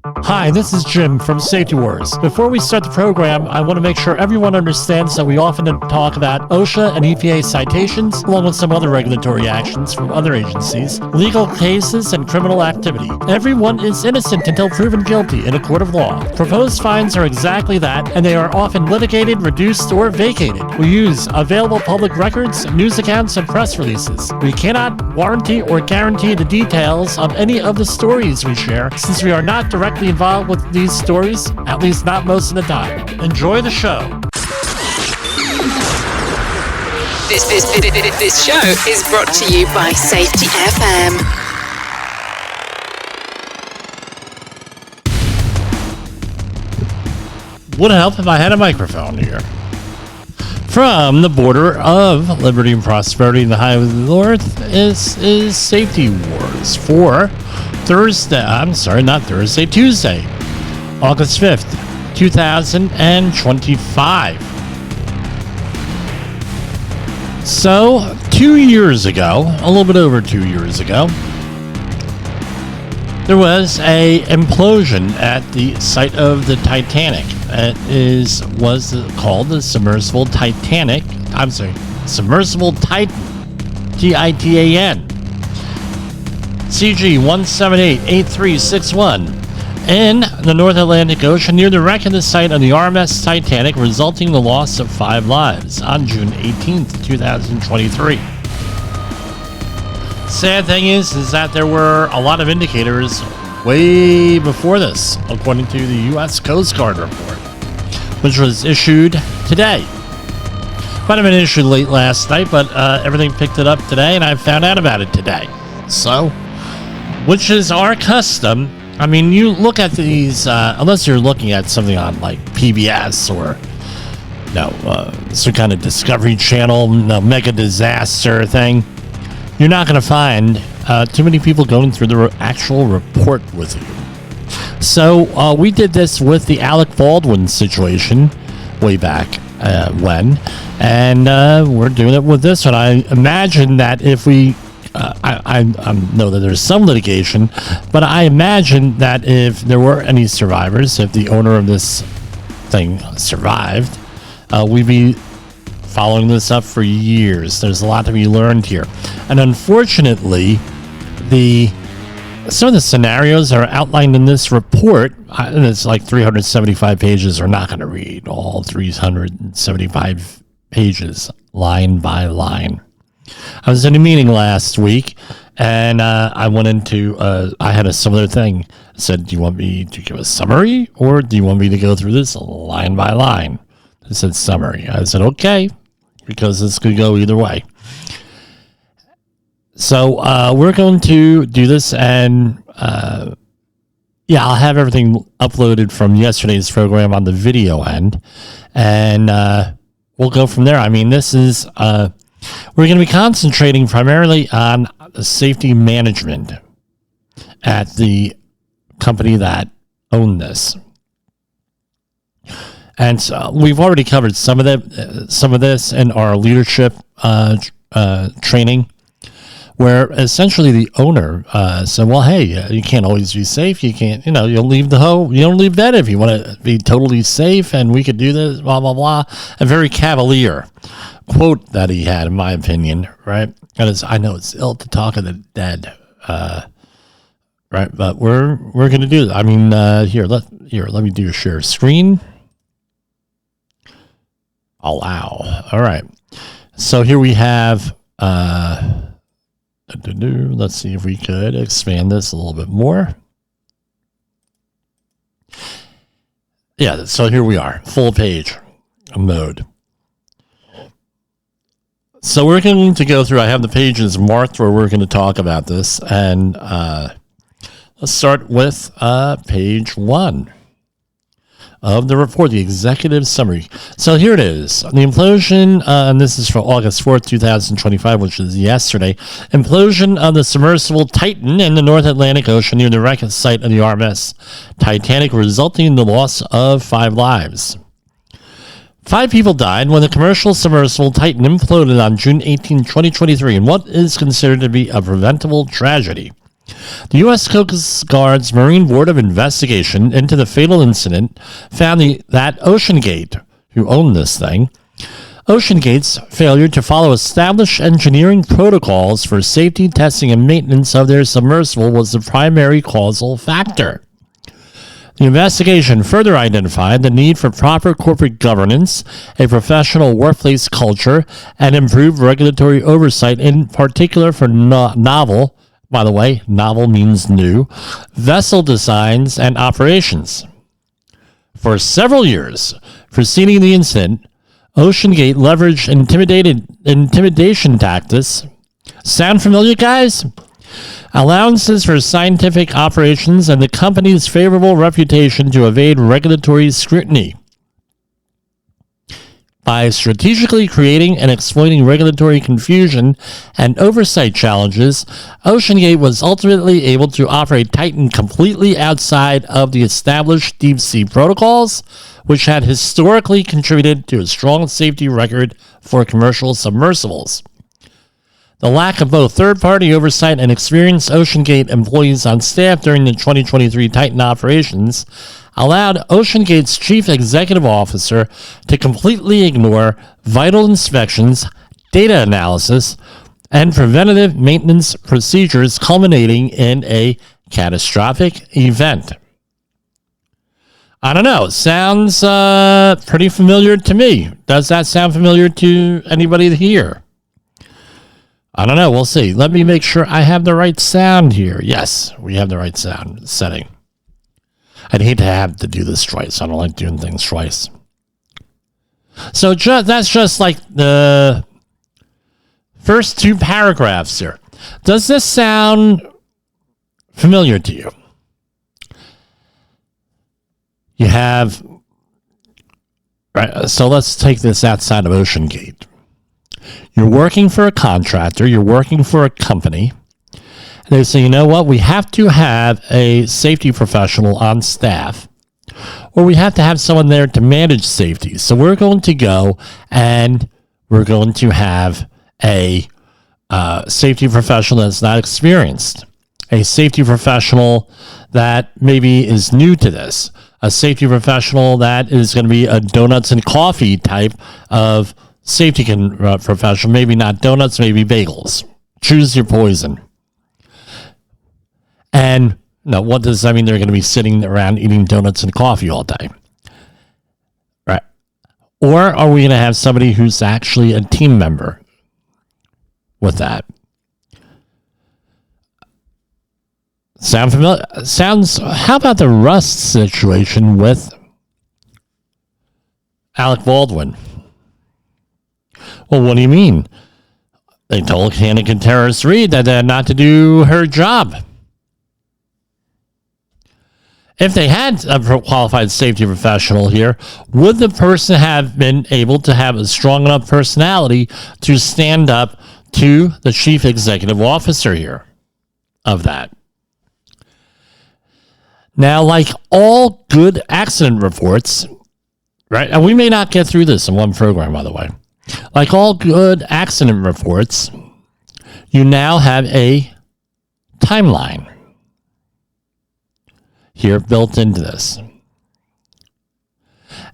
Hi, this is Jim from Safety Wars. Before we start the program, I want to make sure everyone understands that we often talk about OSHA and EPA citations, along with some other regulatory actions from other agencies, legal cases, and criminal activity. Everyone is innocent until proven guilty in a court of law. Proposed fines are exactly that, and they are often litigated, reduced, or vacated. We use available public records, news accounts, and press releases. We cannot warranty or guarantee the details of any of the stories we share, since we are not directly involved with these stories, at least not most of the time. Enjoy the show. This show is brought to you by Safety FM. Would help if I had a microphone here. From the border of liberty and prosperity in the highway of the north is Safety Wars for Tuesday, August 5th, 2025. So, 2 years ago, a little bit over 2 years ago, there was a implosion at the site of the Titanic. It was called the Submersible Titanic. Submersible Titan, Titan. CG 1788361 in the North Atlantic Ocean near the wreck of the site of the RMS Titanic, resulting in the loss of 5 lives on June 18th, 2023. Sad thing is that there were a lot of indicators way before this, according to the U.S. Coast Guard report, which was issued today. Might have been issued late last night, but everything picked it up today, and I found out about it today. So, which is our custom. I mean, you look at these, unless you're looking at something on like PBS or some kind of Discovery Channel, mega disaster thing, you're not going to find too many people going through the actual report with you. So we did this with the Alec Baldwin situation way back when, and we're doing it with this one. I imagine that if we I know that there's some litigation, but I imagine that if there were any survivors, if the owner of this thing survived, we'd be following this up for years. There's a lot to be learned here. And unfortunately, some of the scenarios that are outlined in this report, and it's like 375 pages, are not going to read all 375 pages line by line. I was in a meeting last week, and I went into, I had a similar thing. I said, do you want me to give a summary, or do you want me to go through this line by line? I said, summary. I said, okay, because this could go either way. So we're going to do this, and I'll have everything uploaded from yesterday's program on the video end, and we'll go from there. I mean, this is... we're going to be concentrating primarily on safety management at the company that owned this. And so we've already covered some of this in our leadership training, where essentially the owner said, well, hey, you can't always be safe. You can't, you'll leave the home. You don't leave bed if you want to be totally safe, and we could do this, blah, blah, blah. A very cavalier quote that he had, in my opinion, right? And I know it's ill to talk of the dead, right? But we're going to do that. I mean, let me do a share screen. Allow. All right. So here we have, let's see if we could expand this a little bit more. Yeah, so here we are, full page mode. So we're going to go through, I have the pages marked where we're going to talk about this, and let's start with page 1 of the report, the executive summary. So here it is. The implosion, and this is from August 4th, 2025, which is yesterday. Implosion of the submersible Titan in the North Atlantic Ocean near the wreck site of the RMS Titanic, resulting in the loss of 5 lives. 5 people died when the commercial submersible Titan imploded on June 18, 2023, in what is considered to be a preventable tragedy. The U.S. Coast Guard's Marine Board of Investigation into the fatal incident found that OceanGate, who owned this thing, OceanGate's failure to follow established engineering protocols for safety testing and maintenance of their submersible was the primary causal factor. The investigation further identified the need for proper corporate governance, a professional workplace culture, and improved regulatory oversight, in particular for novel, by the way, novel means new, vessel designs and operations. For several years preceding the incident, OceanGate leveraged intimidation tactics. Sound familiar, guys? Allowances for scientific operations and the company's favorable reputation to evade regulatory scrutiny. By strategically creating and exploiting regulatory confusion and oversight challenges, OceanGate was ultimately able to operate Titan completely outside of the established deep-sea protocols, which had historically contributed to a strong safety record for commercial submersibles. The lack of both third-party oversight and experienced OceanGate employees on staff during the 2023 Titan operations allowed OceanGate's chief executive officer to completely ignore vital inspections, data analysis, and preventative maintenance procedures, culminating in a catastrophic event. I don't know. Sounds pretty familiar to me. Does that sound familiar to anybody here? I don't know. We'll see. Let me make sure I have the right sound here. Yes, we have the right sound setting. I'd hate to have to do this twice. I don't like doing things twice. So that's just like the first two paragraphs here. Does this sound familiar to you? You have... Right, so let's take this outside of OceanGate. You're working for a contractor, you're working for a company, and they say, you know what, we have to have a safety professional on staff, or we have to have someone there to manage safety. So we're going to go and we're going to have a safety professional that's not experienced, a safety professional that maybe is new to this, a safety professional that is going to be a donuts and coffee type of safety professional, maybe not donuts, maybe bagels. Choose your poison. And no, what does that mean? They're going to be sitting around eating donuts and coffee all day, right? Or are we going to have somebody who's actually a team member with that? Sound familiar? How about the Rust situation with Alec Baldwin? Well, what do you mean? They told Hannah Terrace Reed that not to do her job. If they had a qualified safety professional here, would the person have been able to have a strong enough personality to stand up to the chief executive officer here of that? Now, like all good accident reports, right? And we may not get through this in one program, by the way. Like all good accident reports, you now have a timeline here built into this.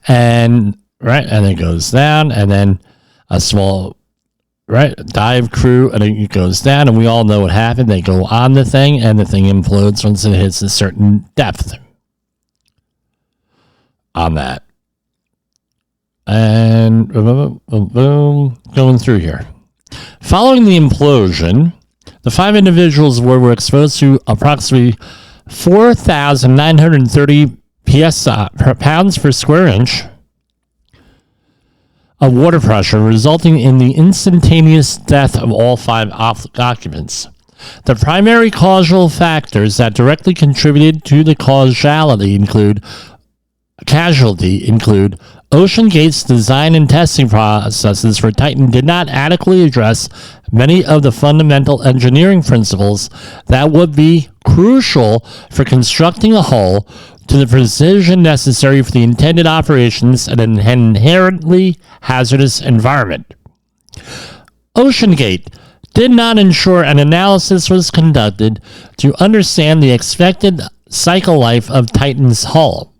And it goes down, and then a small dive crew, and it goes down, and we all know what happened. They go on the thing, and the thing implodes once it hits a certain depth on that. And boom, going through here. Following the implosion, the 5 individuals were exposed to approximately 4,930 pounds per square inch of water pressure, resulting in the instantaneous death of all 5 occupants. The primary causal factors that directly contributed to the casualty include OceanGate's design and testing processes for Titan did not adequately address many of the fundamental engineering principles that would be crucial for constructing a hull to the precision necessary for the intended operations in an inherently hazardous environment. OceanGate did not ensure an analysis was conducted to understand the expected cycle life of Titan's hull.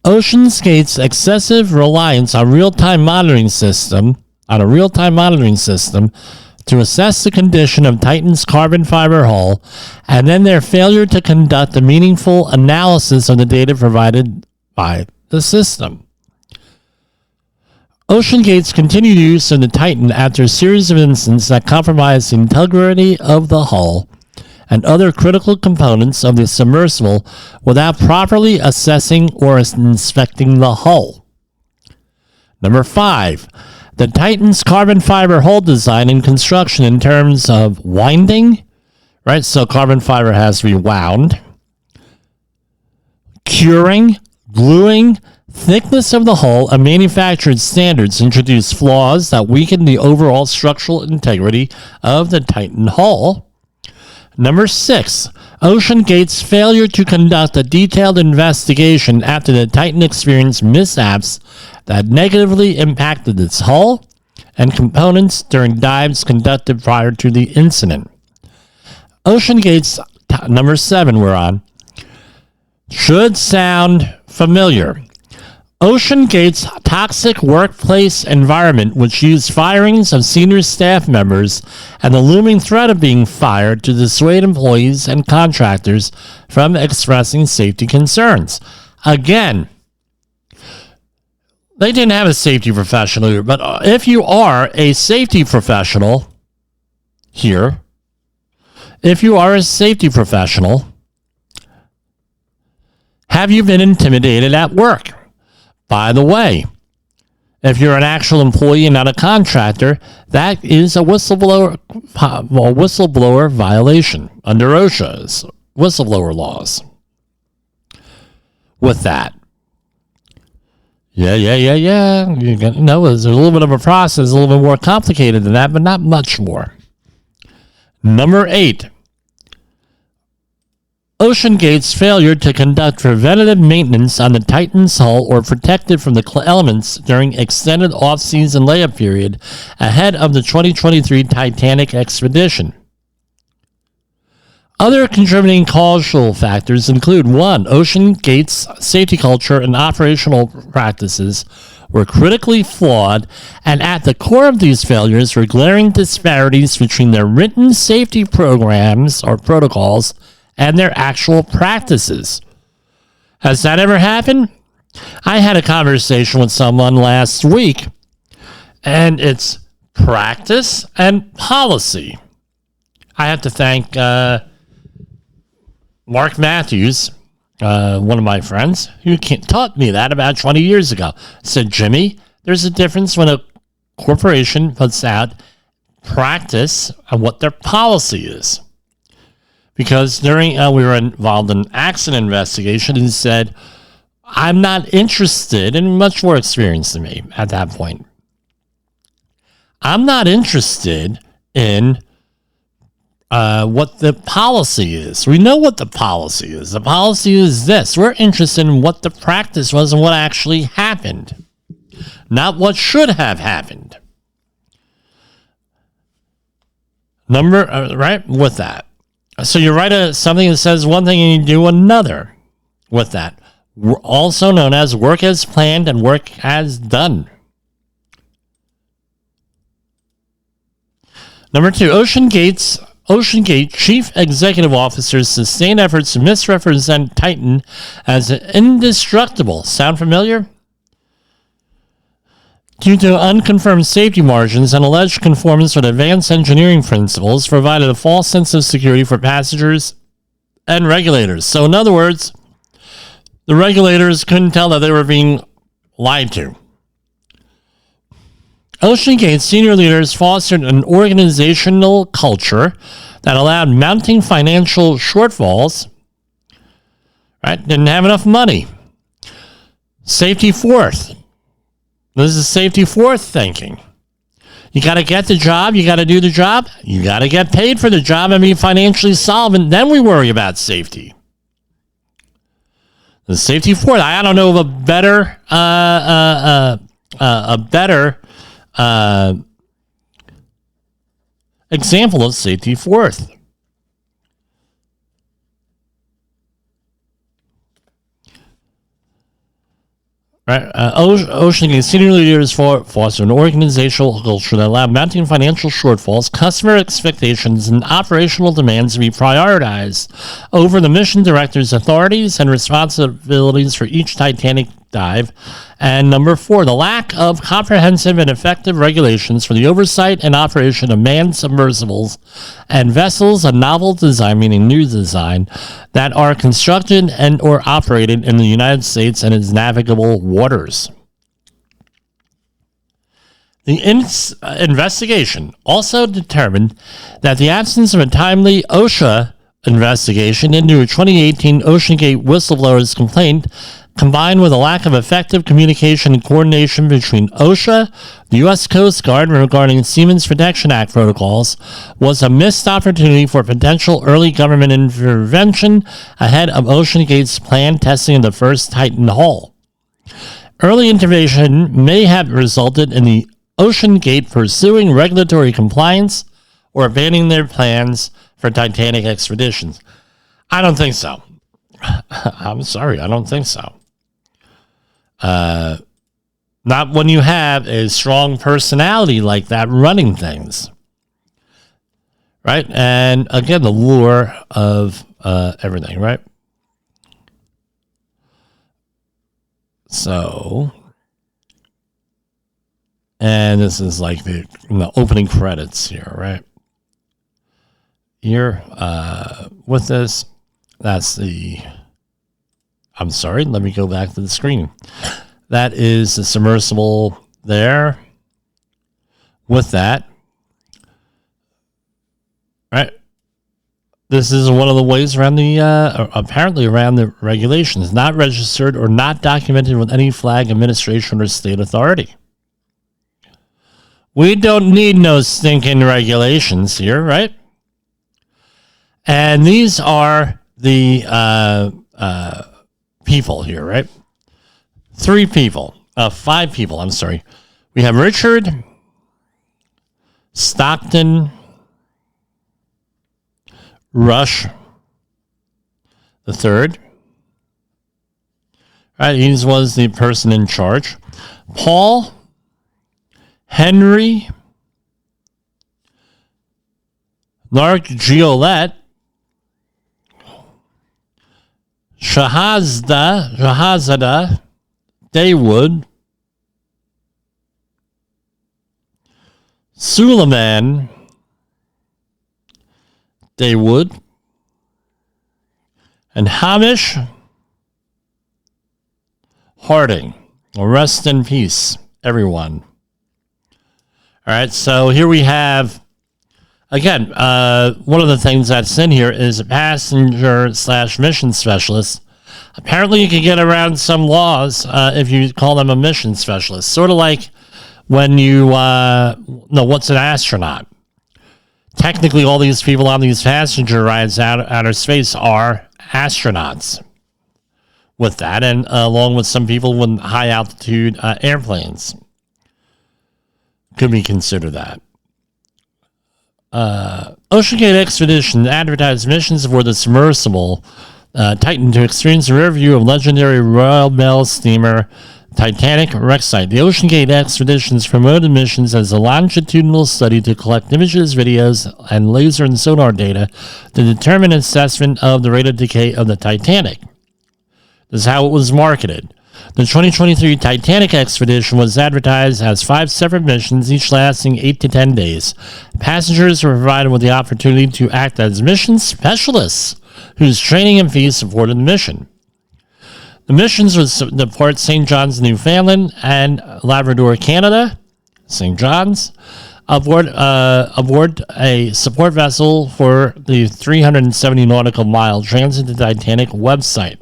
OceanGate's excessive reliance on a real-time monitoring system to assess the condition of Titan's carbon fiber hull, and then their failure to conduct a meaningful analysis of the data provided by the system. OceanGate's continued use of the Titan after a series of incidents that compromised the integrity of the hull and other critical components of the submersible without properly assessing or inspecting the hull. Number 5. The Titan's carbon fiber hull design and construction in terms of winding, right? So carbon fiber has to be wound, curing, gluing, thickness of the hull, and manufactured standards introduce flaws that weaken the overall structural integrity of the Titan hull. Number 6. OceanGate's failure to conduct a detailed investigation after the Titan experienced mishaps that negatively impacted its hull and components during dives conducted prior to the incident. OceanGate's number 7 we're on should sound familiar. OceanGate's toxic workplace environment, which used firings of senior staff members and the looming threat of being fired to dissuade employees and contractors from expressing safety concerns. Again, they didn't have a safety professional here, but if you are a safety professional here, have you been intimidated at work? By the way, if you're an actual employee and not a contractor, that is a whistleblower violation under OSHA's whistleblower laws. With that, yeah. There's a little bit of a process, a little bit more complicated than that, but not much more. Number 8. OceanGate's failure to conduct preventative maintenance on the Titan's hull or protect it from the elements during extended off-season layup period ahead of the 2023 Titanic expedition. Other contributing causal factors include 1. OceanGate's safety culture and operational practices were critically flawed, and at the core of these failures were glaring disparities between their written safety programs or protocols and their actual practices. Has that ever happened? I had a conversation with someone last week, and it's practice and policy. I have to thank Mark Matthews, one of my friends, who taught me that about 20 years ago. Said, Jimmy, there's a difference when a corporation puts out practice and what their policy is. Because during we were involved in an accident investigation, and he said, I'm not interested, and much more experienced than me at that point. I'm not interested in what the policy is. We know what the policy is. The policy is this. We're interested in what the practice was and what actually happened, not what should have happened. Right? With that. So you write something that says one thing and you do another with that. Also known as work as planned and work as done. Number 2, OceanGate Chief Executive Officer's sustained efforts to misrepresent Titan as indestructible. Sound familiar? Due to unconfirmed safety margins and alleged conformance with advanced engineering principles, provided a false sense of security for passengers and regulators. So in other words, the regulators couldn't tell that they were being lied to. OceanGate senior leaders fostered an organizational culture that allowed mounting financial shortfalls, right? Didn't have enough money. Safety fourth. This is safety fourth thinking. You got to get the job. You got to do the job. You got to get paid for the job and be financially solvent. Then we worry about safety. The safety fourth. I don't know of a better example of safety fourth. Right. OceanGate senior leaders foster an organizational culture that allow mounting financial shortfalls, customer expectations, and operational demands to be prioritized over the mission director's authorities and responsibilities for each Titanic dive. And number 4, the lack of comprehensive and effective regulations for the oversight and operation of manned submersibles and vessels of novel design, meaning new design, that are constructed and or operated in the United States and its navigable waters. The investigation also determined that the absence of a timely OSHA investigation into a 2018 OceanGate whistleblower's complaint, combined with a lack of effective communication and coordination between OSHA, the U.S. Coast Guard regarding Seamen's Protection Act protocols, was a missed opportunity for potential early government intervention ahead of OceanGate's planned testing of the first Titan hull. Early intervention may have resulted in the OceanGate pursuing regulatory compliance or abandoning their plans for Titanic expeditions. I don't think so. I'm sorry, I don't think so. Not when you have a strong personality like that running things. Right? And again, the lure of everything, right? So, and this is like the opening credits here, right? Here, with this, that's the... I'm sorry, let me go back to the screen. That is the submersible there. With that, right? This is one of the ways around the, apparently around the regulations. Not registered or not documented with any flag, administration, or state authority. We don't need no stinking regulations here, right? And these are the people here, right? 5 people, I'm sorry. We have Richard Stockton Rush the third. Right, he was the person in charge. Paul Henry Nargiolet Shahazada Daywood Suleiman Daywood and Hamish Harding. Rest in peace, everyone. All right, so here we have, again, one of the things that's in here is a passenger/mission specialist. Apparently, you can get around some laws if you call them a mission specialist. Sort of like when you what's an astronaut? Technically, all these people on these passenger rides out outer space are astronauts. With that, and along with some people with high altitude airplanes, could be considered that. OceanGate Expedition advertised missions for the submersible Titan to experience a rear view of legendary Royal Mail steamer Titanic wreck site. The OceanGate Expeditions promoted missions as a longitudinal study to collect images, videos, and laser and sonar data to determine assessment of the rate of decay of the Titanic. This is how it was marketed. The 2023 Titanic expedition was advertised as 5 separate missions, each lasting 8 to 10 days. Passengers were provided with the opportunity to act as mission specialists, whose training and fees supported the mission. The missions would depart St. John's, Newfoundland, and Labrador, Canada, St. John's, aboard a support vessel for the 370 nautical mile transit to Titanic website.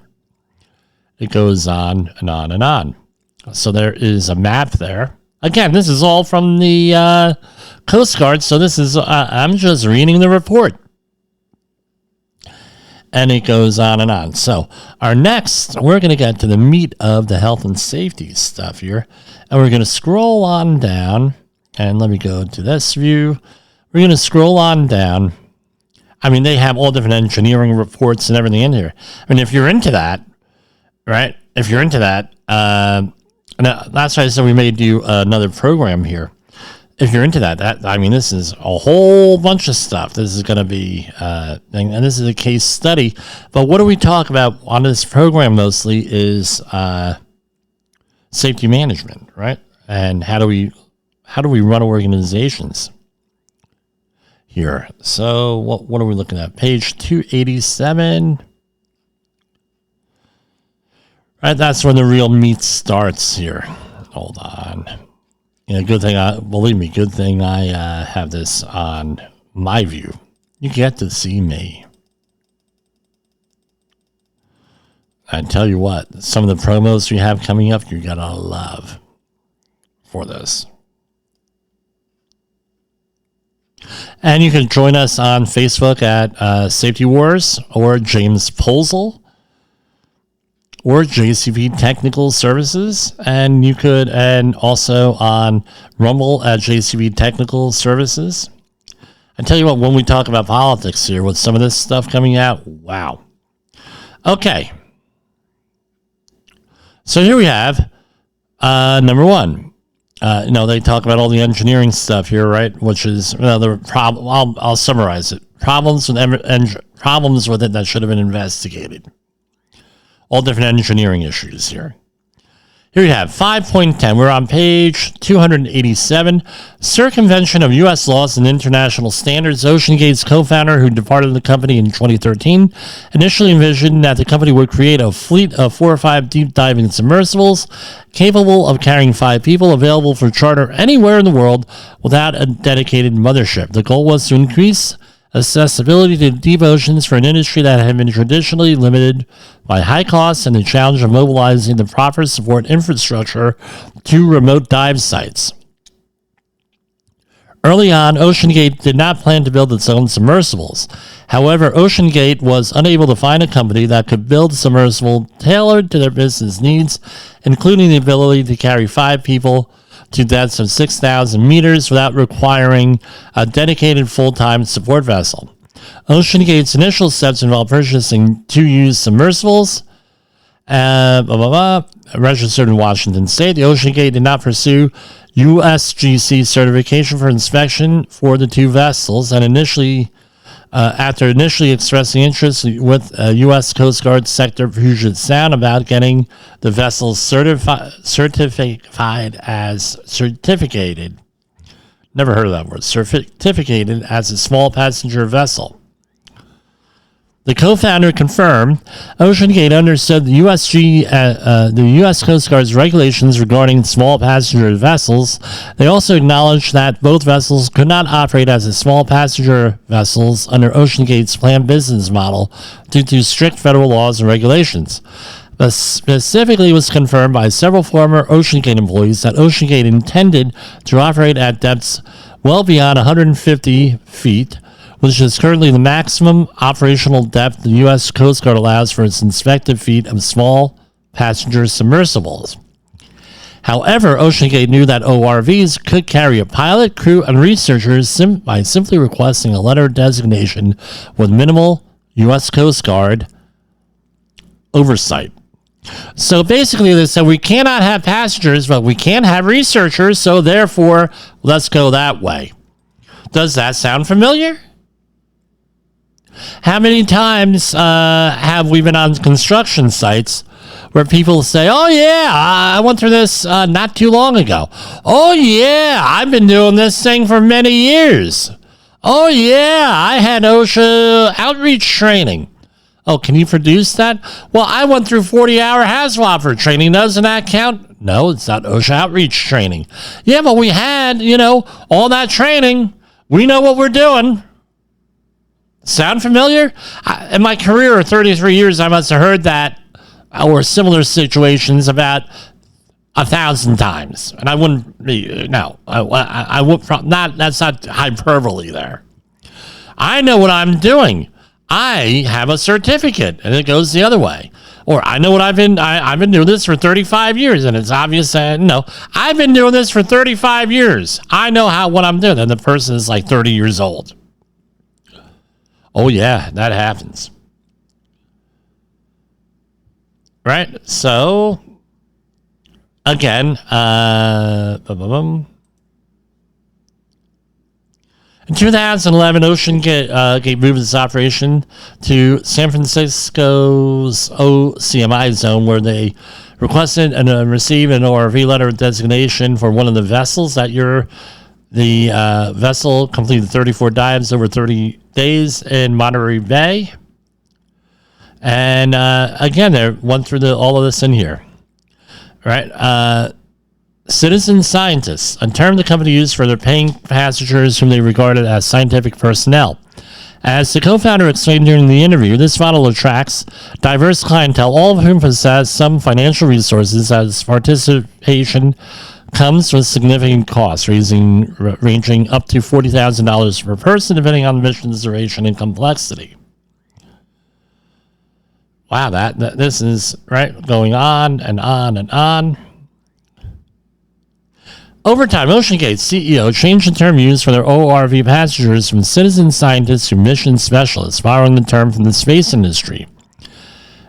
It goes on and on and on. So there is a map there. Again, this is all from the Coast Guard, so this is, I'm just reading the report. And it goes on and on. So our next, we're going to get to the meat of the health and safety stuff here. And we're going to scroll on down. And let me go to this view. We're going to scroll on down. I mean, they have all different engineering reports and everything in here. I mean, if you're into that, right? If you're into that, that's why I said we may do another program here. If you're into that, this is a whole bunch of stuff. This is going to be, and this is a case study. But what do we talk about on this program mostly is safety management, right? And how do we run organizations here? So what are we looking at? Page 287. Right, that's when the real meat starts here. Hold on. Good thing I have this on my view. You get to see me. I tell you what, some of the promos we have coming up, you're gonna love for this. And you can join us on Facebook at Safety Wars or James Posel or JCV Technical Services, and you could, and also on Rumble at JCV Technical Services. I tell you what, when we talk about politics here with some of this stuff coming out, wow. Okay. So here we have number one. They talk about all the engineering stuff here, right? Which is another problem. I'll summarize it. Problems with it that should have been investigated. All different engineering issues here. Here we have 5.10. We're on page 287. Circumvention of U.S. laws and international standards. OceanGate's co-founder, who departed the company in 2013, initially envisioned that the company would create a fleet of 4 or 5 deep diving submersibles capable of carrying 5 people, available for charter anywhere in the world without a dedicated mothership. The goal was to increase accessibility to deep oceans for an industry that had been traditionally limited by high costs and the challenge of mobilizing the proper support infrastructure to remote dive sites. Early on, OceanGate did not plan to build its own submersibles. However, OceanGate was unable to find a company that could build a submersible tailored to their business needs, including the ability to carry 5 people to depths of 6,000 meters without requiring a dedicated full-time support vessel. OceanGate's initial steps involved purchasing 2 used submersibles, registered in Washington State. The OceanGate did not pursue USGC certification for inspection for the 2 vessels, and after initially expressing interest with U.S. Coast Guard Sector Puget Sound about getting the vessels certificated. Never heard of that word. Certificated as a small passenger vessel. The co-founder confirmed OceanGate understood the U.S. Coast Guard's regulations regarding small passenger vessels. They also acknowledged that both vessels could not operate as small passenger vessels under OceanGate's planned business model due to strict federal laws and regulations. But specifically, was confirmed by several former OceanGate employees that OceanGate intended to operate at depths well beyond 150 feet, which is currently the maximum operational depth the U.S. Coast Guard allows for its inspected fleet of small passenger submersibles. However, OceanGate knew that ORVs could carry a pilot, crew, and researchers by simply requesting a letter of designation with minimal U.S. Coast Guard oversight. So basically, they said we cannot have passengers, but we can have researchers, so therefore, let's go that way. Does that sound familiar? How many times have we been on construction sites where people say, oh, yeah, I went through this not too long ago. Oh, yeah, I've been doing this thing for many years. Oh, yeah, I had OSHA outreach training. Oh, can you produce that? Well, I went through 40-hour HAZWOPER training. Doesn't that count? No, it's not OSHA outreach training. Yeah, but we had, all that training. We know what we're doing. Sound familiar? In my career of 33 years, I must have heard that or similar situations about 1,000 times. And I wouldn't be, no, I would not, that's not hyperbole there. I know what I'm doing. I have a certificate, and it goes the other way. Or I know what I've been doing this for 35 years, and it's obvious that, no, I've been doing this for 35 years. I know what I'm doing. And the person is like 30 years old. Oh, yeah, that happens. Right? So, again, in 2011, OceanGate moved its operation to San Francisco's OCMI zone, where they requested and received an ORV letter of designation for one of the vessels that year. The vessel completed 34 dives over 30 days in Monterey Bay. And again, they went through all of this in here. Right? Citizen scientists, a term the company used for their paying passengers whom they regarded as scientific personnel. As the co-founder explained during the interview, this model attracts diverse clientele, all of whom possess some financial resources, as participation comes with significant costs, ranging up to $40,000 per person, depending on the mission's duration and complexity. Wow, this is right going on and on and on. Over time, OceanGate's CEO changed the term used for their ORV passengers from citizen scientists to mission specialists, borrowing the term from the space industry.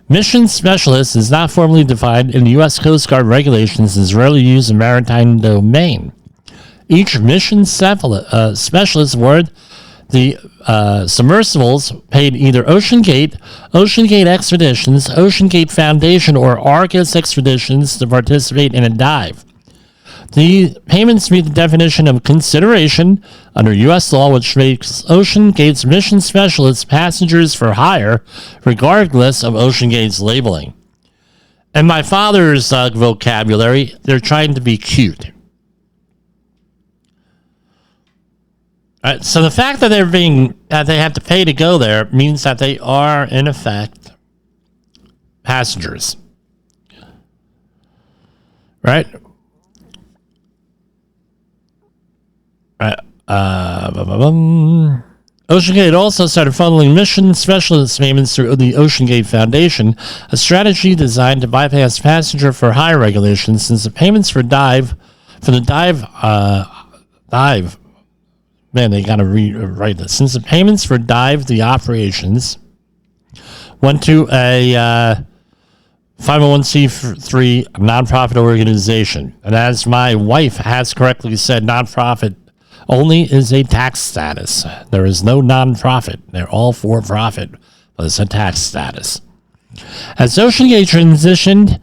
Mission specialist is not formally defined in the U.S. Coast Guard regulations and is rarely used in maritime domain. Each mission specialist word the submersibles paid either OceanGate, OceanGate Expeditions, OceanGate Foundation, or Argus Expeditions to participate in a dive. The payments meet the definition of consideration under U.S. law, which makes OceanGate's mission specialists passengers for hire, regardless of OceanGate's labeling. In my father's vocabulary, they're trying to be cute. All right, so the fact that they have to pay to go there means that they are, in effect, passengers. Right? OceanGate also started funneling mission specialist payments through the OceanGate Foundation, a strategy designed to bypass passenger for hire regulations, since the payments for dive, man, they gotta rewrite this. Since the payments for the operations went to a 501c3 nonprofit organization, and as my wife has correctly said, nonprofit only is a tax status. There is no nonprofit. They're all for profit, but it's a tax status. As OceanGate transitioned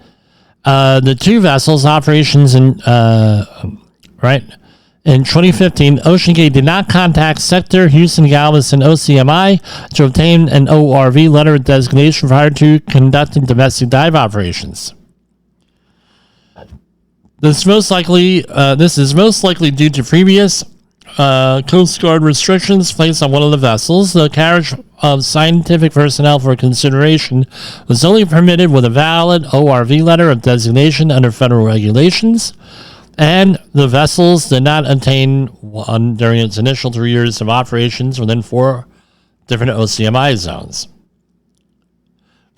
the two vessels operations in 2015, OceanGate did not contact Sector Houston Galveston OCMI to obtain an ORV letter of designation prior to conducting domestic dive operations. This is most likely due to previous Coast Guard restrictions placed on one of the vessels. The carriage of scientific personnel for consideration was only permitted with a valid ORV letter of designation under federal regulations, and the vessels did not obtain one during its initial 3 years of operations within 4 different OCMI zones.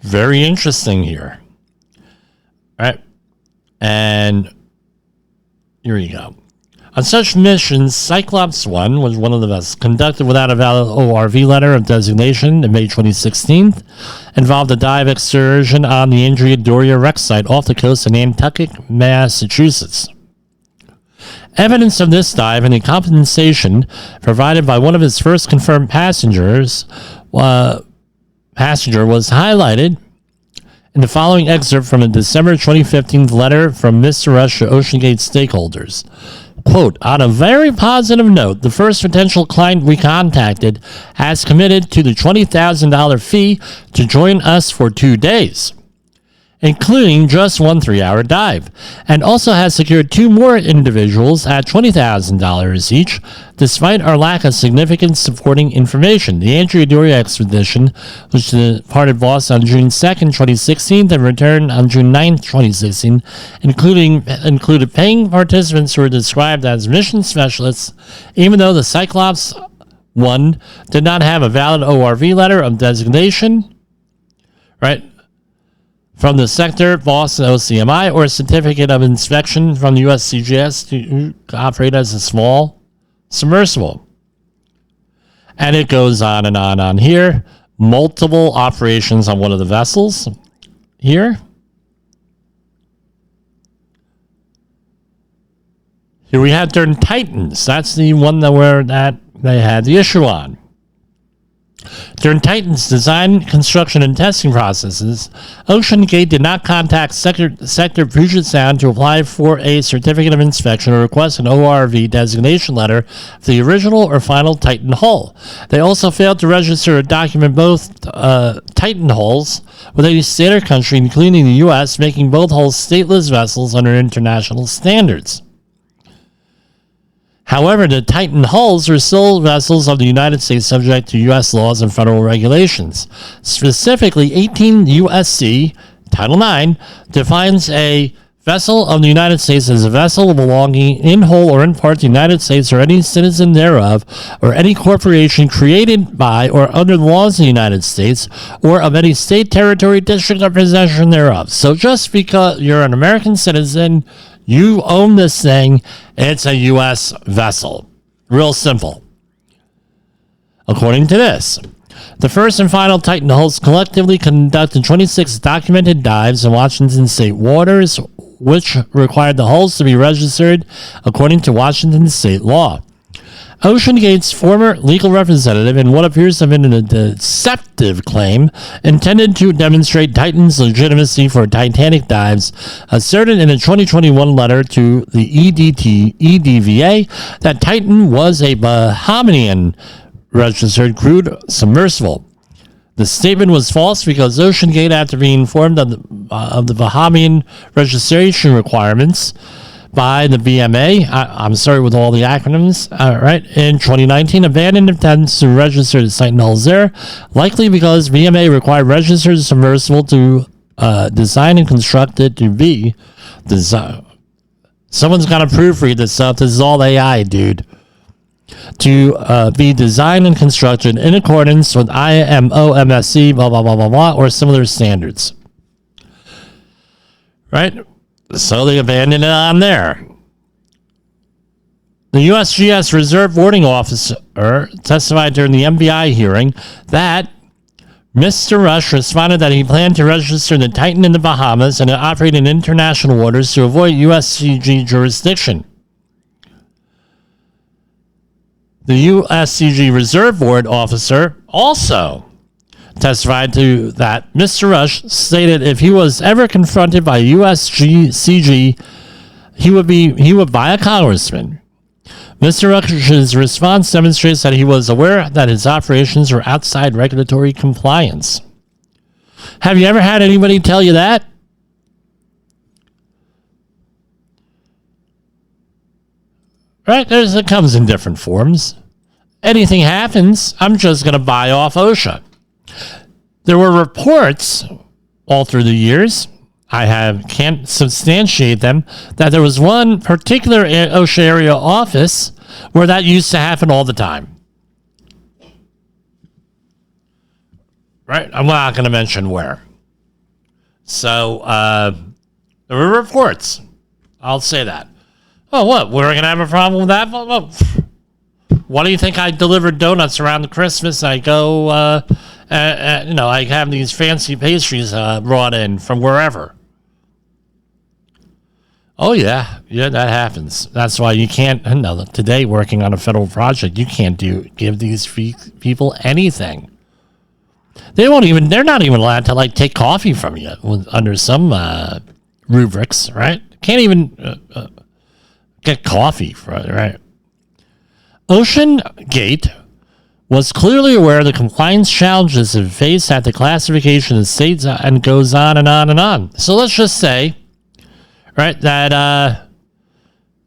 Very interesting here. All right. And here you go. On such missions, Cyclops 1 was one of the vessels conducted without a valid ORV letter of designation in May 2016, involved a dive excursion on the Andrea Doria wreck site off the coast of Nantucket, Massachusetts. Evidence of this dive and the compensation provided by one of his first confirmed passenger was highlighted in the following excerpt from a December 2015 letter from Mr. Rush to OceanGate stakeholders. Quote, on a very positive note, the first potential client we contacted has committed to the $20,000 fee to join us for 2 days, including just 1 3-hour dive, and also has secured 2 more individuals at $20,000 each, despite our lack of significant supporting information. The Andrea Doria expedition, which departed Boston on June 2nd, 2016, and returned on June 9th, 2016, included paying participants who were described as mission specialists, even though the Cyclops 1 did not have a valid ORV letter of designation, right? from the sector, Boston OCMI, or a certificate of inspection from the USCGS to operate as a small submersible. And it goes on and on here. Multiple operations on one of the vessels here. Here we had during Titans. That's the one that they had the issue on. During Titan's design, construction, and testing processes, OceanGate did not contact Sector Puget Sound to apply for a certificate of inspection or request an ORV designation letter for the original or final Titan hull. They also failed to register or document both Titan hulls with any state or country, including the U.S., making both hulls stateless vessels under international standards. However, the Titan hulls are still vessels of the United States subject to U.S. laws and federal regulations. Specifically, 18 U.S.C. Title IX defines a vessel of the United States as a vessel belonging in whole or in part to the United States or any citizen thereof, or any corporation created by or under the laws of the United States, or of any state, territory, district, or possession thereof. So just because you're an American citizen, you own this thing, it's a U.S. vessel. Real simple. According to this, the first and final Titan hulls collectively conducted 26 documented dives in Washington state waters, which required the hulls to be registered according to Washington state law. OceanGate's former legal representative, in what appears to have been a deceptive claim intended to demonstrate Titan's legitimacy for Titanic dives, asserted in a 2021 letter to the EDVA that Titan was a Bahamian registered crude submersible. The statement was false because OceanGate, after being informed of the Bahamian registration requirements by the BMA, I'm sorry with all the acronyms, in 2019, abandoned attempts to register the Titan hulls there, likely because BMA required registered submersible to design and construct it to be designed. Someone's got to proofread this stuff. This is all AI, dude. To be designed and constructed in accordance with IMO, MSC, blah, blah, blah, blah, blah, or similar standards. Right? So they abandoned it on there. The USGS Reserve Boarding Officer testified during the MBI hearing that Mr. Rush responded that he planned to register the Titan in the Bahamas and to operate in international waters to avoid USCG jurisdiction. The USCG Reserve Board officer also testified to that Mr. Rush stated if he was ever confronted by USCG, he would buy a congressman. Mr. Rush's response demonstrates that he was aware that his operations were outside regulatory compliance. Have you ever had anybody tell you that? Right? It comes in different forms. Anything happens, I'm just going to buy off OSHA. There were reports all through the years, can't substantiate them, that there was one particular OSHA area office where that used to happen all the time. Right? I'm not going to mention where. So, there were reports. I'll say that. Oh, what? We're going to have a problem with that? Why do you think I delivered donuts around the Christmas? I go, I have these fancy pastries brought in from wherever. Oh, yeah, that happens. That's why you can't, today working on a federal project, you can't give these people anything. They're not even allowed to, take coffee from you under some rubrics, right? Can't even get coffee, right? OceanGate was clearly aware of the compliance challenges it faced at the classification of states and goes on and on and on. So let's just say, right, that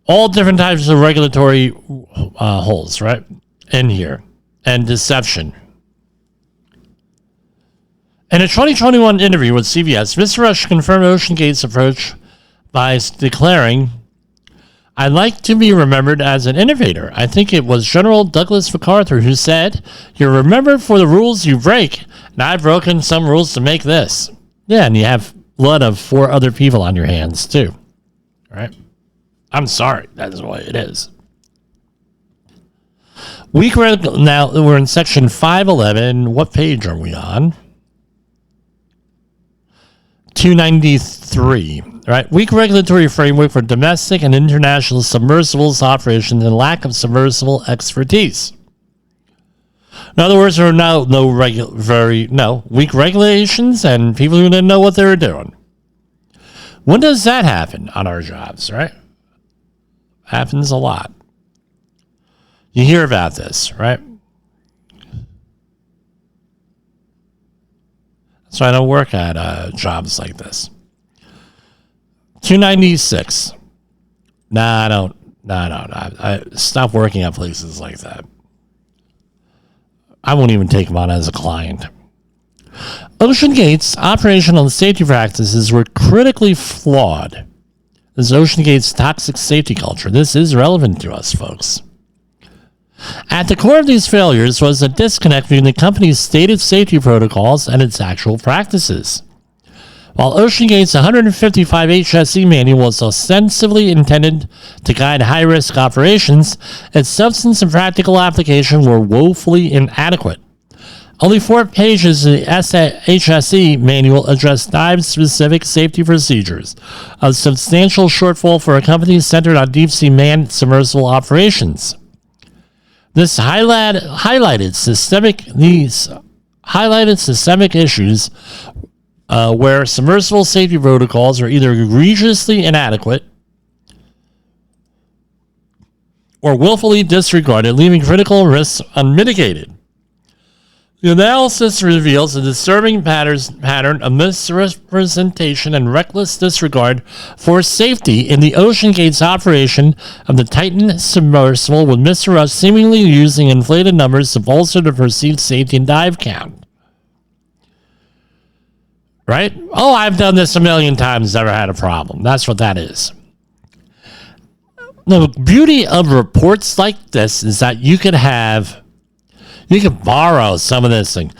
all different types of regulatory holes, right, in here, and deception. In a 2021 interview with CBS, Mr. Rush confirmed OceanGate's approach by declaring, "I'd like to be remembered as an innovator. I think it was General Douglas MacArthur who said, 'You're remembered for the rules you break,' and I've broken some rules to make this." Yeah, and you have blood of 4 other people on your hands, too. All right? I'm sorry. That's the way it is. Now, we're in section 511. What page are we on? 293. All right. Weak regulatory framework for domestic and international submersibles operations and lack of submersible expertise. In other words, there are weak regulations and people who didn't know what they were doing. When does that happen on our jobs, right? Happens a lot. You hear about this, right? So I don't work at jobs like this. 296. Nah, I don't. No. I stop working at places like that. I won't even take them on as a client. Ocean Gate's operational and safety practices were critically flawed. This is Ocean Gate's toxic safety culture. This is relevant to us, folks. At the core of these failures was a disconnect between the company's stated safety protocols and its actual practices. While OceanGate's 155 HSE manual was ostensibly intended to guide high-risk operations, its substance and practical application were woefully inadequate. Only 4 pages of the HSE manual address dive-specific safety procedures, a substantial shortfall for a company centered on deep-sea manned submersible operations. This highlighted systemic issues where submersible safety protocols are either egregiously inadequate or willfully disregarded, leaving critical risks unmitigated. The analysis reveals a disturbing pattern of misrepresentation and reckless disregard for safety in the OceanGate's operation of the Titan Submersible, with Mr. Rush seemingly using inflated numbers to bolster the perceived safety and dive count. Right? Oh, I've done this a million times, never had a problem. That's what that is. The beauty of reports like this is that you can borrow some of this thing.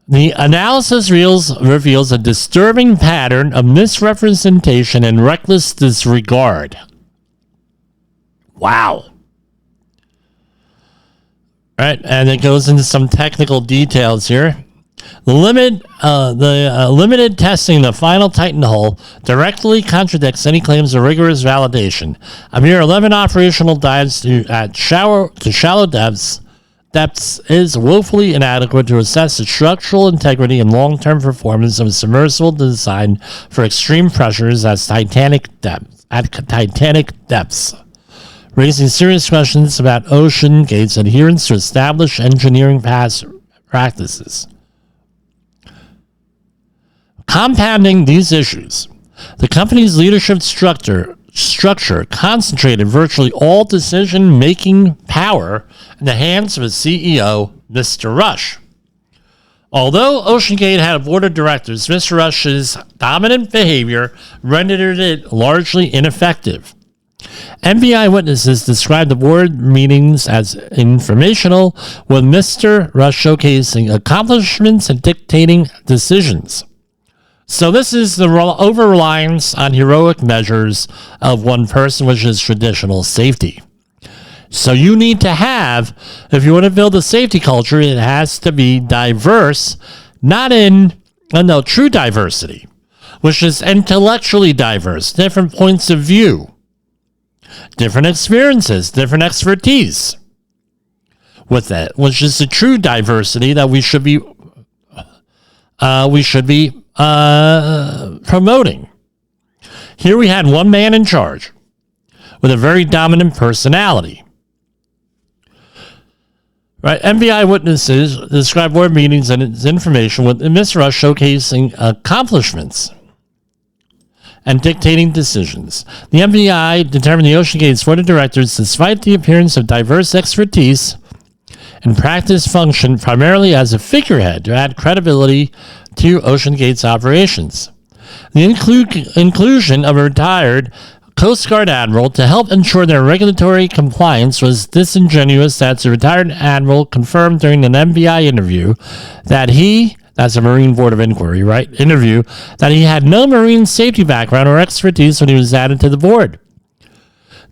The analysis reveals a disturbing pattern of misrepresentation and reckless disregard. Wow. Right, and it goes into some technical details here. The limited testing of the final Titan hull directly contradicts any claims of rigorous validation. A mere 11 operational dives to shallow depths is woefully inadequate to assess the structural integrity and long-term performance of a submersible designed for extreme pressures at titanic depths, raising serious questions about OceanGate's adherence to established engineering practices. Compounding these issues, the company's leadership structure concentrated virtually all decision-making power in the hands of its CEO, Mr. Rush. Although OceanGate had a board of directors, Mr. Rush's dominant behavior rendered it largely ineffective. MBI witnesses described the board meetings as informational, with Mr. Rush showcasing accomplishments and dictating decisions. So this is the over-reliance on heroic measures of one person, which is traditional safety. So you need to have, if you want to build a safety culture, it has to be diverse, true diversity, which is intellectually diverse, different points of view, different experiences, different expertise. With that, which is the true diversity that we should be promoting. Here we had one man in charge with a very dominant personality. Right, MBI witnesses describe board meetings and its information with Mr. Rush showcasing accomplishments and dictating decisions. The MBI determined the OceanGate's board of directors, despite the appearance of diverse expertise and practice, functioned primarily as a figurehead to add credibility to OceanGate's operations. The inclusion of a retired Coast Guard admiral to help ensure their regulatory compliance was disingenuous, as the retired admiral confirmed during an MBI interview that he that's a Marine Board of Inquiry, right, interview, that he had no marine safety background or expertise when he was added to the board.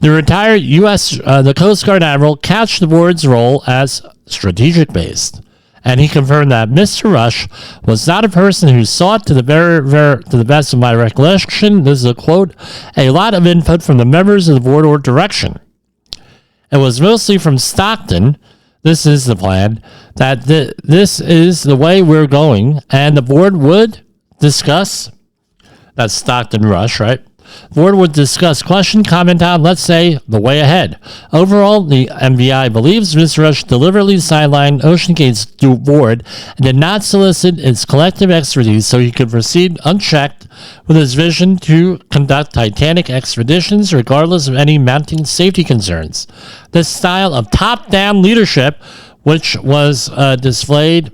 The retired the Coast Guard Admiral couched the board's role as strategic-based, and he confirmed that Mr. Rush was not a person who sought, to the best of my recollection, this is a quote, a lot of input from the members of the board or direction. It was mostly from Stockton. This is the plan, that this is the way we're going, and the board would discuss, that's Stockton Rush, right? The board would discuss, question, comment on, let's say, the way ahead. Overall, the MBI believes Mr. Rush deliberately sidelined OceanGate's board and did not solicit its collective expertise so he could proceed unchecked with his vision to conduct Titanic expeditions regardless of any mounting safety concerns. This style of top-down leadership, which was displayed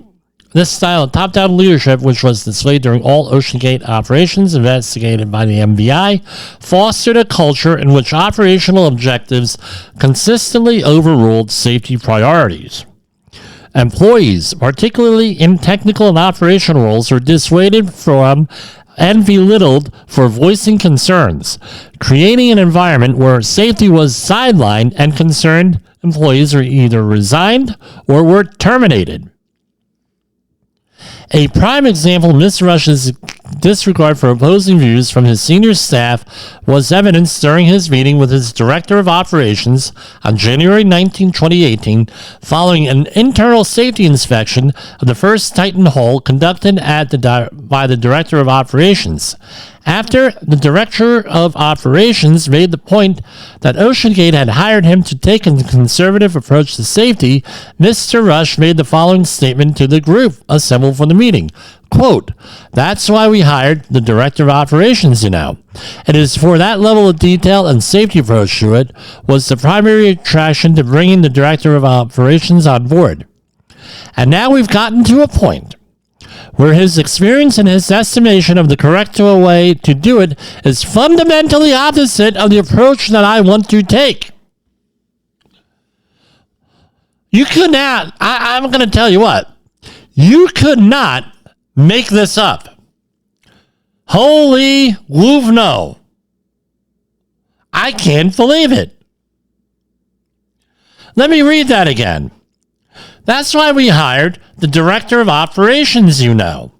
during all OceanGate operations investigated by the MBI, fostered a culture in which operational objectives consistently overruled safety priorities. Employees, particularly in technical and operational roles, were dissuaded from and belittled for voicing concerns, creating an environment where safety was sidelined and concerned employees were either resigned or were terminated. A prime example of Mr. Rush's disregard for opposing views from his senior staff was evidenced during his meeting with his Director of Operations on January 19, 2018, following an internal safety inspection of the first Titan hull conducted by the Director of Operations. After the Director of Operations made the point that OceanGate had hired him to take a conservative approach to safety, Mr. Rush made the following statement to the group assembled for the meeting. Quote, that's why we hired the Director of Operations, you know. It is for that level of detail and safety approach to it was the primary attraction to bringing the Director of Operations on board. And now we've gotten to a point where his experience and his estimation of the correct way to do it is fundamentally opposite of the approach that I want to take. You could not, I'm going to tell you what, you could not make this up. Holy Louvno. I can't believe it. Let me read that again. That's why we hired the Director of Operations, you know.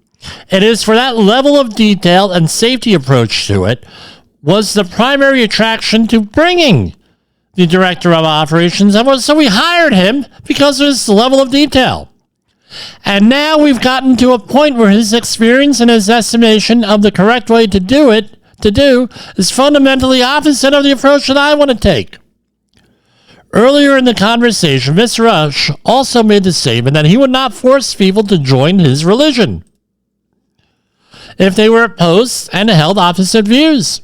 It is for that level of detail and safety approach to it was the primary attraction to bringing the Director of Operations. So we hired him because of his level of detail. And now we've gotten to a point where his experience and his estimation of the correct way to do is fundamentally opposite of the approach that I want to take. Earlier in the conversation, Mr. Rush also made the statement that he would not force people to join his religion if they were opposed and held opposite views.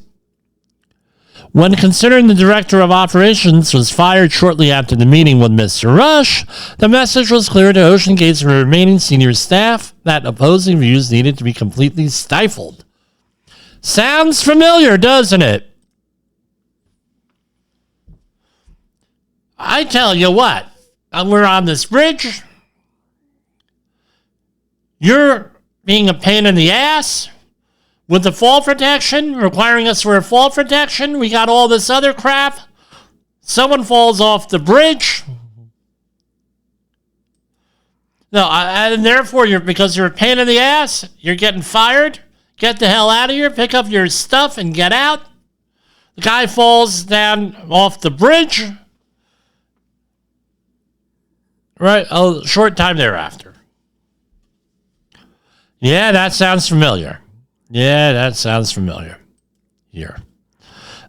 When considering the Director of Operations was fired shortly after the meeting with Mr. Rush, the message was clear to OceanGate's remaining senior staff that opposing views needed to be completely stifled. Sounds familiar, doesn't it? I tell you what, we're on this bridge. You're being a pain in the ass with the fall protection, requiring us to wear fall protection. We got all this other crap. Someone falls off the bridge. No, and therefore, because you're a pain in the ass, you're getting fired. Get the hell out of here, pick up your stuff, and get out. The guy falls down off the bridge. Right, a short time thereafter. Yeah, that sounds familiar. Here.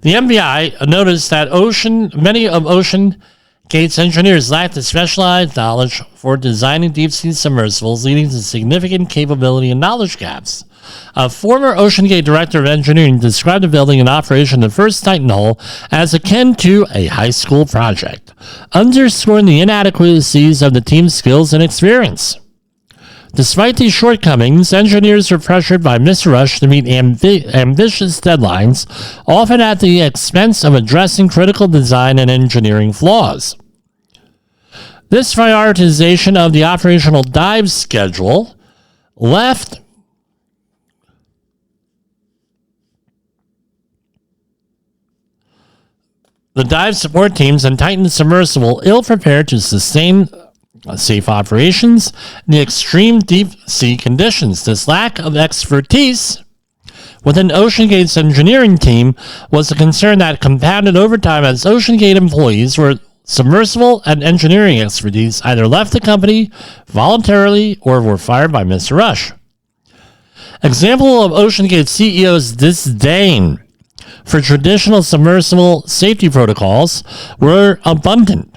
The MBI noticed that many of OceanGate's engineers lacked the specialized knowledge for designing deep-sea submersibles, leading to significant capability and knowledge gaps. A former OceanGate director of engineering described the building and operation of the first Titan hull as akin to a high school project, underscoring the inadequacies of the team's skills and experience. Despite these shortcomings, engineers were pressured by Mr. Rush to meet ambitious deadlines, often at the expense of addressing critical design and engineering flaws. This prioritization of the operational dive schedule left the dive support teams and Titan Submersible ill-prepared to sustain safe operations in the extreme deep sea conditions. This lack of expertise within OceanGate's engineering team was a concern that compounded over time as OceanGate employees were submersible and engineering expertise either left the company voluntarily or were fired by Mr. Rush. Example of OceanGate CEO's disdain for traditional submersible safety protocols were abundant.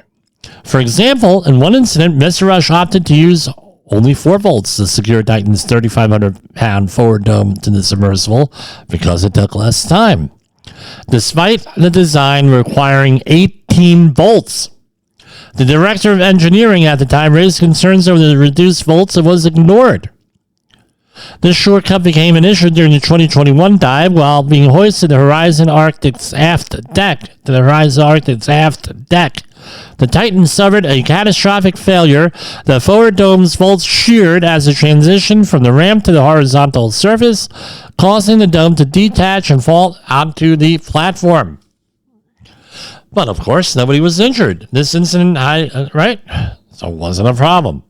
For example, in one incident, Mr. Rush opted to use only 4 bolts to secure Titan's 3,500-pound forward dome to the submersible because it took less time, despite the design requiring 18 bolts. The director of engineering at the time raised concerns over the reduced volts and was ignored. This shortcut became an issue during the 2021 dive while being hoisted to the Horizon Arctic's aft deck. The Titan suffered a catastrophic failure. The forward dome's bolts sheared as it transitioned from the ramp to the horizontal surface, causing the dome to detach and fall onto the platform. But of course, nobody was injured. This incident, right? So it wasn't a problem.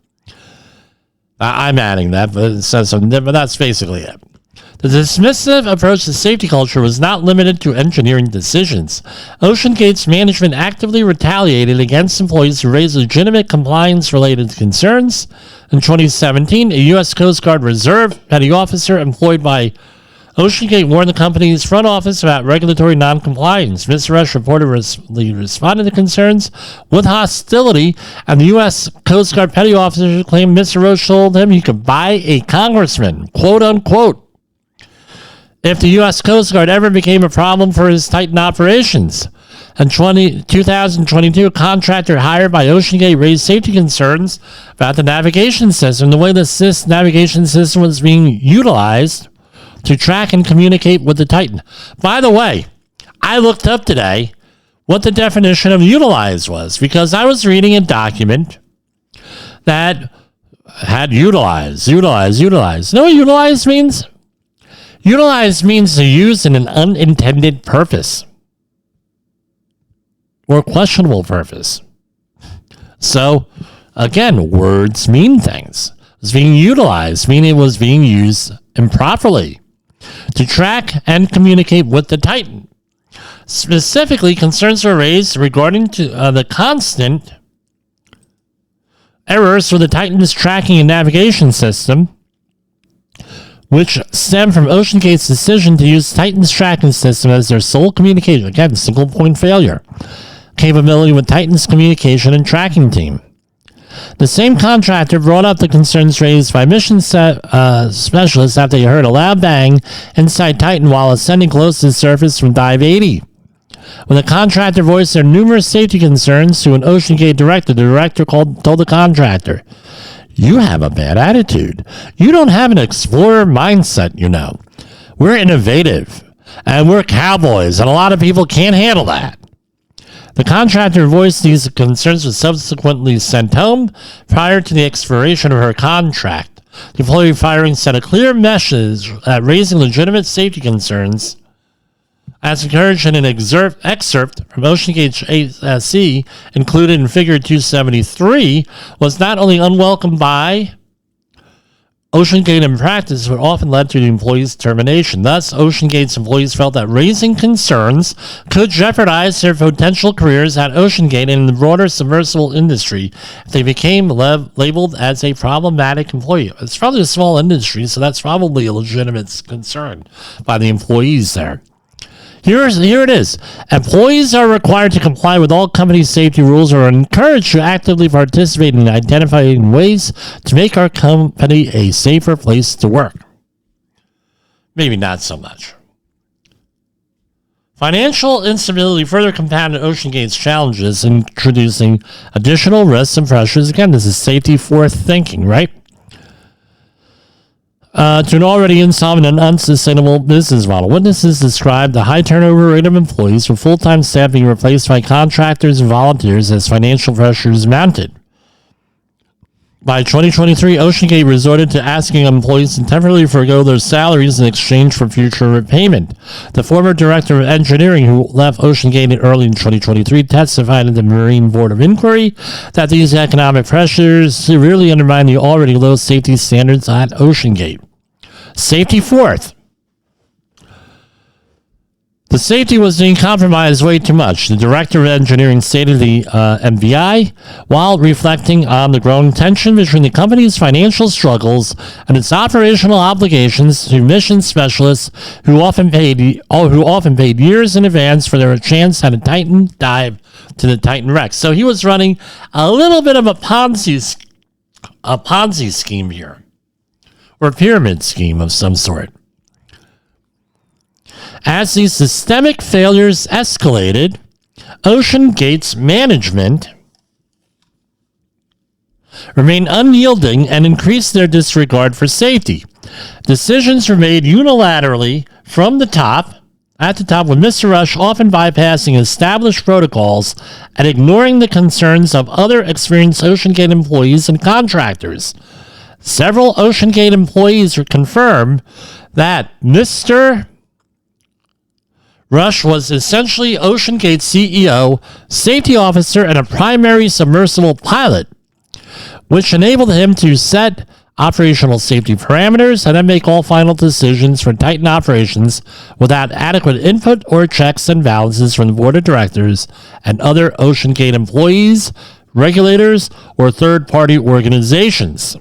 I'm adding that, but it says something different, but that's basically it. The dismissive approach to safety culture was not limited to engineering decisions. OceanGate's management actively retaliated against employees who raised legitimate compliance-related concerns. In 2017, a U.S. Coast Guard Reserve petty officer employed by OceanGate warned the company's front office about regulatory noncompliance. Mr. Rush reportedly responded to concerns with hostility, and the U.S. Coast Guard petty officer claimed Mr. Rush told him he could buy a congressman, quote unquote, if the U.S. Coast Guard ever became a problem for his Titan operations. In 2022, a contractor hired by OceanGate raised safety concerns about the navigation system, the way the navigation system was being utilized to track and communicate with the Titan. By the way, I looked up today what the definition of utilize was because I was reading a document that had utilize. You know what utilize means? Utilize means to use in an unintended purpose or questionable purpose. So, again, words mean things. It's being utilized, meaning it was being used improperly to track and communicate with the Titan. Specifically, concerns were raised regarding the constant errors with the Titan's tracking and navigation system, which stemmed from OceanGate's decision to use Titan's tracking system as their sole communication, again, single point failure, capability with Titan's communication and tracking team. The same contractor brought up the concerns raised by mission specialists after they heard a loud bang inside Titan while ascending close to the surface from Dive 80. When the contractor voiced their numerous safety concerns to an OceanGate director, the director told the contractor, "You have a bad attitude. You don't have an explorer mindset, you know. We're innovative, and we're cowboys, and a lot of people can't handle that." The contractor voiced these concerns was subsequently sent home prior to the expiration of her contract. The employee firing sent a clear message at raising legitimate safety concerns, as encouraged in an excerpt from OceanGate's ASC included in Figure 273, was not only unwelcome by OceanGate in practice, but often led to the employee's termination. Thus, OceanGate's employees felt that raising concerns could jeopardize their potential careers at OceanGate and in the broader submersible industry if they became labeled as a problematic employee. It's probably a small industry, so that's probably a legitimate concern by the employees there. Here it is. Employees are required to comply with all company safety rules and are encouraged to actively participate in identifying ways to make our company a safer place to work. Maybe not so much. Financial instability further compounded OceanGate's challenges, introducing additional risks and pressures. Again, this is safety forth thinking, right? To an already insolvent and unsustainable business model. Witnesses described the high turnover rate of employees, with full-time staff being replaced by contractors and volunteers as financial pressures mounted. By 2023, OceanGate resorted to asking employees to temporarily forego their salaries in exchange for future repayment. The former director of engineering who left OceanGate early in 2023 testified in the Marine Board of Inquiry that these economic pressures severely undermine the already low safety standards at OceanGate. Safety fourth. The safety was being compromised way too much, the director of engineering stated to the MBI, while reflecting on the growing tension between the company's financial struggles and its operational obligations to mission specialists who often paid years in advance for their chance at a Titan dive to the Titan wreck. So he was running a little bit of a Ponzi scheme here, or a pyramid scheme of some sort. As these systemic failures escalated, OceanGate's management remained unyielding and increased their disregard for safety. Decisions were made unilaterally from the top, with Mr. Rush often bypassing established protocols and ignoring the concerns of other experienced OceanGate employees and contractors. Several OceanGate employees confirmed that Mr. Rush was essentially OceanGate's CEO, safety officer, and a primary submersible pilot, which enabled him to set operational safety parameters and then make all final decisions for Titan operations without adequate input or checks and balances from the board of directors and other OceanGate employees, regulators, or third-party organizations.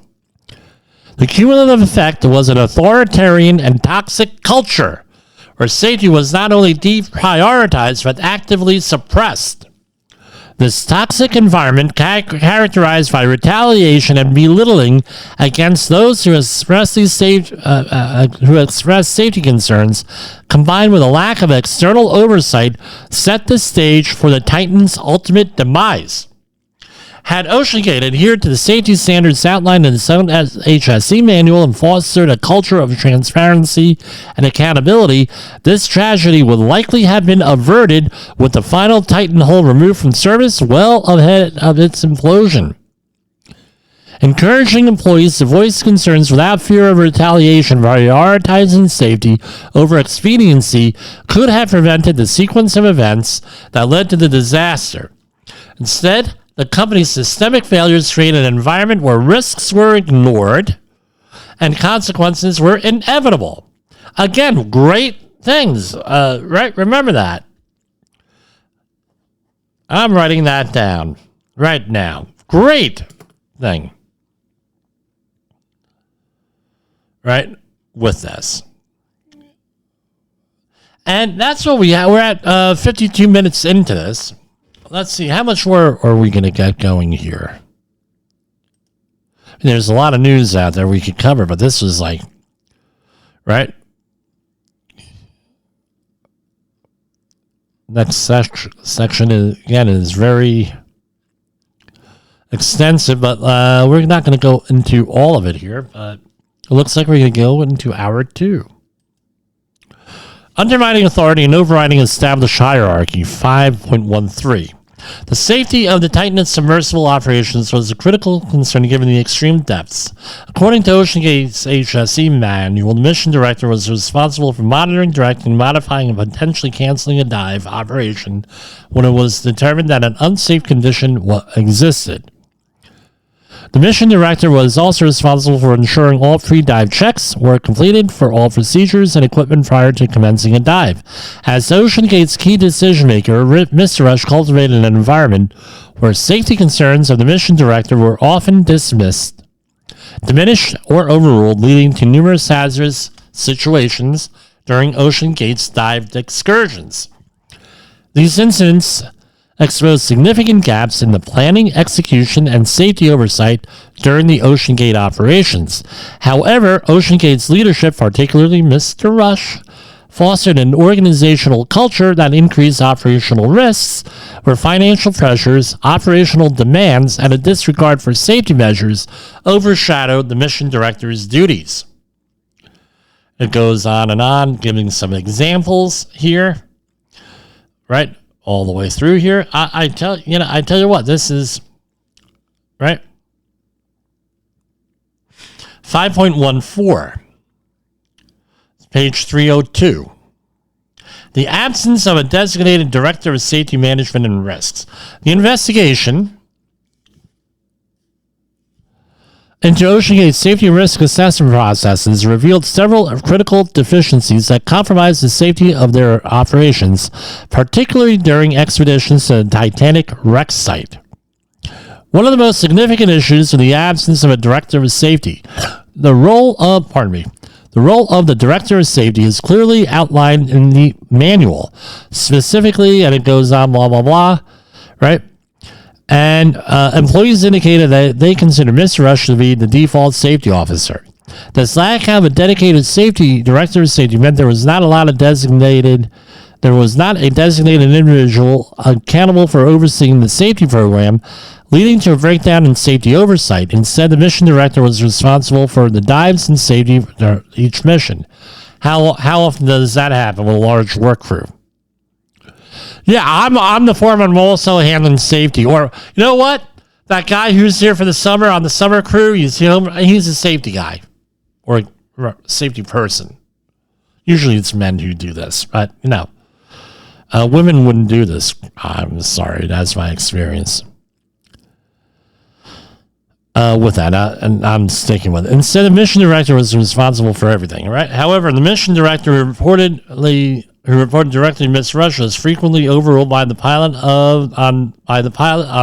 The cumulative effect was an authoritarian and toxic culture where safety was not only deprioritized but actively suppressed. This toxic environment, characterized by retaliation and belittling against those who express safety concerns, combined with a lack of external oversight, set the stage for the Titan's ultimate demise. Had OceanGate adhered to the safety standards outlined in the HSE manual and fostered a culture of transparency and accountability, this tragedy would likely have been averted with the final Titan hull removed from service well ahead of its implosion. Encouraging employees to voice concerns without fear of retaliation, prioritizing safety over expediency, could have prevented the sequence of events that led to the disaster. Instead, the company's systemic failures created an environment where risks were ignored and consequences were inevitable. Again, great things, right? Remember that. I'm writing that down right now. Great thing. Right? With this. And that's what we have. We're at 52 minutes into this. Let's see, how much more are we going to get going here? There's a lot of news out there we could cover, but this was like, right? Next section is very extensive, but we're not going to go into all of it here. But it looks like we're going to go into hour 2. Undermining authority and overriding established hierarchy, 5.13. The safety of the Titan submersible operations was a critical concern given the extreme depths. According to OceanGate's HSE manual, the mission director was responsible for monitoring, directing, modifying, and potentially canceling a dive operation when it was determined that an unsafe condition existed. The mission director was also responsible for ensuring all pre-dive checks were completed for all procedures and equipment prior to commencing a dive. As OceanGate's key decision-maker, Mr. Rush cultivated an environment where safety concerns of the mission director were often dismissed, diminished, or overruled, leading to numerous hazardous situations during OceanGate's dive excursions. These incidents exposed significant gaps in the planning, execution, and safety oversight during the OceanGate operations. However, OceanGate's leadership, particularly Mr. Rush, fostered an organizational culture that increased operational risks, where financial pressures, operational demands, and a disregard for safety measures overshadowed the mission director's duties. It goes on, giving some examples here, right? All the way through here. I tell you what, this is right. 5.14, page 302. The absence of a designated director of safety management and risks. The investigation into OceanGate's safety risk assessment processes revealed several critical deficiencies that compromised the safety of their operations, particularly during expeditions to the Titanic wreck site. One of the most significant issues is the absence of a director of safety. The role of the director of safety is clearly outlined in the manual, specifically, and it goes on, blah, blah, blah, right? And employees indicated that they consider Mr. Rush to be the default safety officer. This lack of a dedicated director of safety meant there was not a designated individual accountable for overseeing the safety program, leading to a breakdown in safety oversight. Instead, the mission director was responsible for the dives and safety for each mission. How often does that happen with a large work crew? Yeah, I'm the foreman. I'm also handling safety. Or, you know what? That guy who's here for the summer on the summer crew, he's a safety guy or safety person. Usually it's men who do this, but, women wouldn't do this. I'm sorry. That's my experience. With that, and I'm sticking with it. Instead, the mission director was responsible for everything, right? However, the mission director who reported directly to Miss Rush was frequently overruled by the pilot on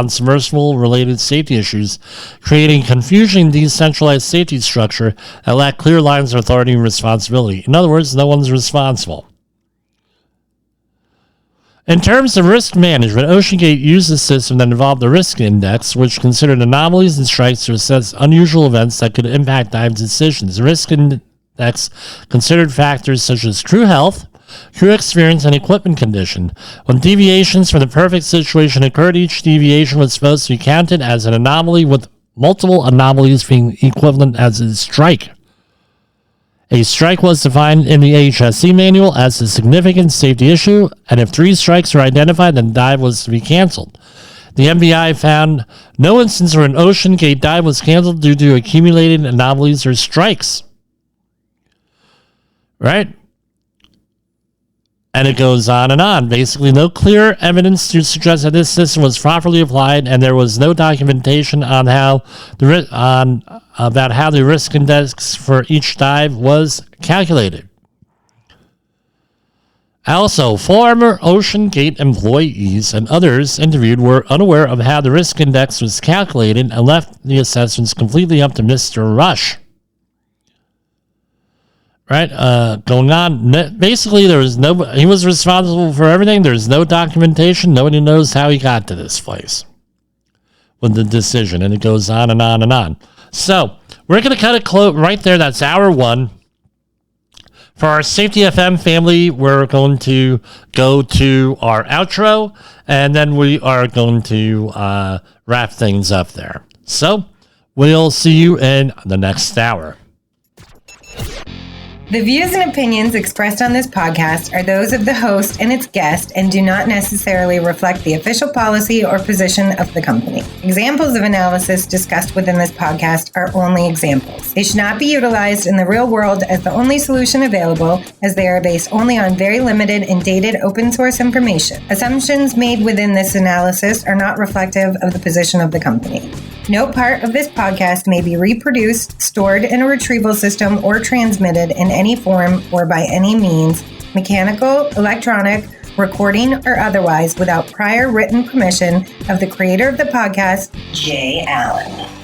submersible-related safety issues, creating confusion in decentralized safety structure that lacked clear lines of authority and responsibility. In other words, no one's responsible. In terms of risk management, OceanGate used a system that involved the risk index, which considered anomalies and strikes to assess unusual events that could impact dive decisions. The risk index considered factors such as crew health, crew experience, and equipment condition. When deviations from the perfect situation occurred, each deviation was supposed to be counted as an anomaly, with multiple anomalies being equivalent as a strike. A strike was defined in the HSC manual as a significant safety issue, and if 3 strikes were identified, then the dive was to be canceled. The MBI found no instance where an OceanGate dive was canceled due to accumulated anomalies or strikes. Right? And it goes on and on. Basically, no clear evidence to suggest that this system was properly applied, and there was no documentation on about how the risk index for each dive was calculated. Also, former OceanGate employees and others interviewed were unaware of how the risk index was calculated and left the assessments completely up to Mr. Rush. Right, going on. Basically, he was responsible for everything. There's no documentation. Nobody knows how he got to this place with the decision, and it goes on and on and on. So, we're going to cut it right there. That's hour 1. For our Safety FM family, we're going to go to our outro, and then we are going to wrap things up there. So, we'll see you in the next hour. The views and opinions expressed on this podcast are those of the host and its guest and do not necessarily reflect the official policy or position of the company. Examples of analysis discussed within this podcast are only examples. They should not be utilized in the real world as the only solution available, as they are based only on very limited and dated open source information. Assumptions made within this analysis are not reflective of the position of the company. No part of this podcast may be reproduced, stored in a retrieval system, or transmitted in any form or by any means, mechanical, electronic, recording, or otherwise, without prior written permission of the creator of the podcast, Jay Allen.